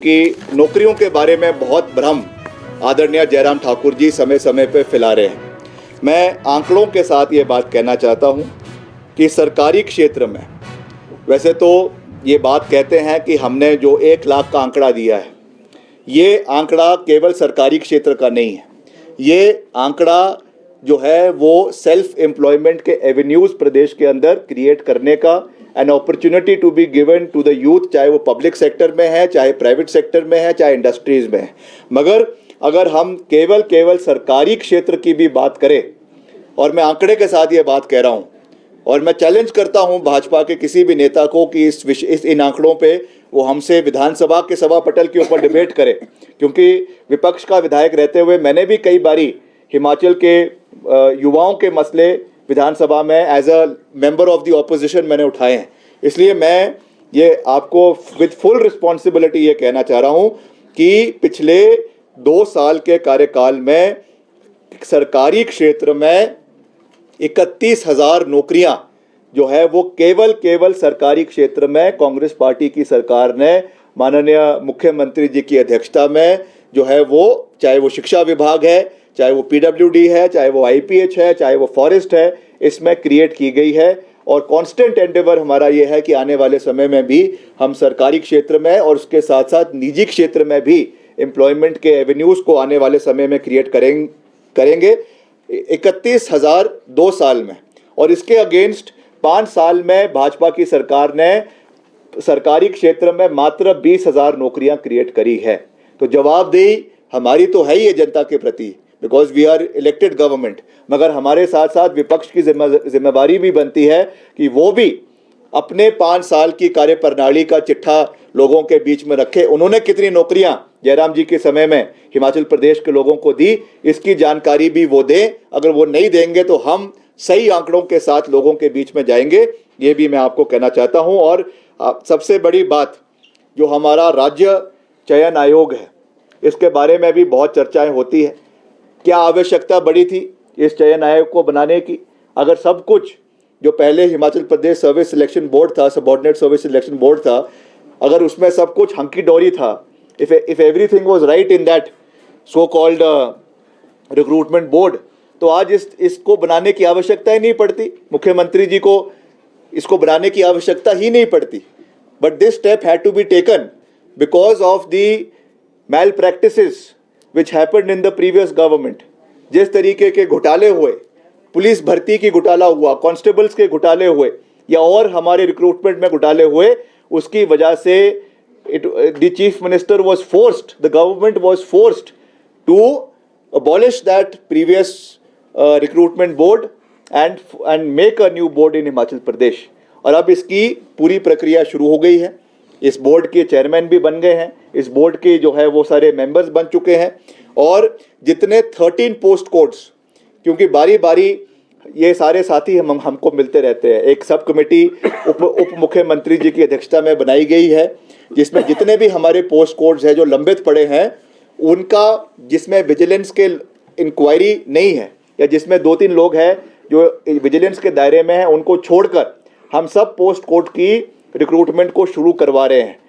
कि नौकरियों के बारे में बहुत भ्रम आदरणीय जयराम ठाकुर जी समय समय पर फैला रहे हैं। मैं आंकड़ों के साथ ये बात कहना चाहता हूँ कि सरकारी क्षेत्र में वैसे तो ये बात कहते हैं कि हमने जो 1 लाख का आंकड़ा दिया है, ये आंकड़ा केवल सरकारी क्षेत्र का नहीं है। ये आंकड़ा जो है वो सेल्फ एम्प्लॉयमेंट के एवेन्यूज़ प्रदेश के अंदर क्रिएट करने का an opportunity to be given to the youth, चाहे वो पब्लिक सेक्टर में है, चाहे प्राइवेट सेक्टर में है, चाहे इंडस्ट्रीज़ में है। मगर अगर हम केवल सरकारी क्षेत्र की भी बात करें, और मैं आंकड़े के साथ ये बात कह रहा हूँ, और मैं चैलेंज करता हूँ भाजपा के किसी भी नेता को कि इन आंकड़ों पे वो हमसे विधानसभा के सभा पटल के ऊपर डिबेट करे, क्योंकि विपक्ष का विधायक रहते हुए मैंने भी कई बारी हिमाचल के युवाओं के मसले विधानसभा में as a member of the opposition मैंने उठाए हैं। इसलिए मैं ये आपको विद फुल रिस्पॉन्सिबिलिटी ये कहना चाह रहा हूँ कि पिछले 2 साल के कार्यकाल में सरकारी क्षेत्र में 31,000 नौकरियां जो है वो केवल सरकारी क्षेत्र में कांग्रेस पार्टी की सरकार ने माननीय मुख्यमंत्री जी की अध्यक्षता में जो है वो, चाहे वो शिक्षा विभाग है, चाहे वो पीडब्ल्यूडी है, चाहे वो आईपीएच है, चाहे वो फॉरेस्ट है, इसमें क्रिएट की गई है। और कांस्टेंट एंडेवर हमारा ये है कि आने वाले समय में भी हम सरकारी क्षेत्र में और उसके साथ साथ निजी क्षेत्र में भी एम्प्लॉयमेंट के एवेन्यूज़ को आने वाले समय में क्रिएट करेंगे 31,000 2 साल में। और इसके अगेंस्ट 5 साल में भाजपा की सरकार ने सरकारी क्षेत्र में मात्र 20,000 नौकरियां क्रिएट करी है। तो जवाबदेही हमारी तो है ही है जनता के प्रति, because we are elected government, मगर हमारे साथ साथ विपक्ष की जिम्मेवारी भी बनती है कि वो भी अपने 5 साल की कार्यप्रणाली का चिट्ठा लोगों के बीच में रखे। उन्होंने कितनी नौकरियां जयराम जी के समय में हिमाचल प्रदेश के लोगों को दी, इसकी जानकारी भी वो दें। अगर वो नहीं देंगे तो हम सही आंकड़ों के साथ लोगों के बीच में जाएंगे, ये भी मैं आपको कहना चाहता हूं। और सबसे बड़ी बात, जो हमारा राज्य चयन आयोग है, इसके बारे में भी बहुत चर्चाएं होती है। क्या आवश्यकता बड़ी थी इस चयन आयोग को बनाने की? अगर सब कुछ जो पहले Himachal Pradesh service selection board था, सबऑर्डिनेट सर्विस सिलेक्शन बोर्ड था, अगर उसमें सब कुछ हंकी डोरी था, if everything was right in that so called recruitment board, तो आज इसको बनाने की आवश्यकता ही नहीं पड़ती। मुख्यमंत्री जी को इसको बनाने की आवश्यकता ही नहीं पड़ती। But this step had to be taken because of the malpractices which happened in the previous government. जिस तरीके के घोटाले हुए, पुलिस भर्ती की घोटाला हुआ, कांस्टेबल्स के घोटाले हुए, या और हमारे रिक्रूटमेंट में घोटाले हुए, उसकी वजह से the chief minister was forced, the government was forced to abolish that previous recruitment board and make a new board in Himachal Pradesh। और अब इसकी पूरी प्रक्रिया शुरू हो गई है। इस बोर्ड के चेयरमैन भी बन गए हैं, इस बोर्ड के जो है वो सारे मेंबर्स बन चुके हैं। और जितने 13 पोस्ट कोड्स, क्योंकि बारी बारी ये सारे साथी हमको मिलते रहते हैं, एक सब कमेटी उप मुख्यमंत्री जी की अध्यक्षता में बनाई गई है, जिसमें जितने भी हमारे पोस्ट कोड्स हैं जो लंबित पड़े हैं, उनका जिसमें विजिलेंस के इंक्वायरी नहीं है, या जिसमें 2-3 लोग हैं जो विजिलेंस के दायरे में हैं, उनको छोड़कर हम सब पोस्ट कोड की रिक्रूटमेंट को शुरू करवा रहे हैं।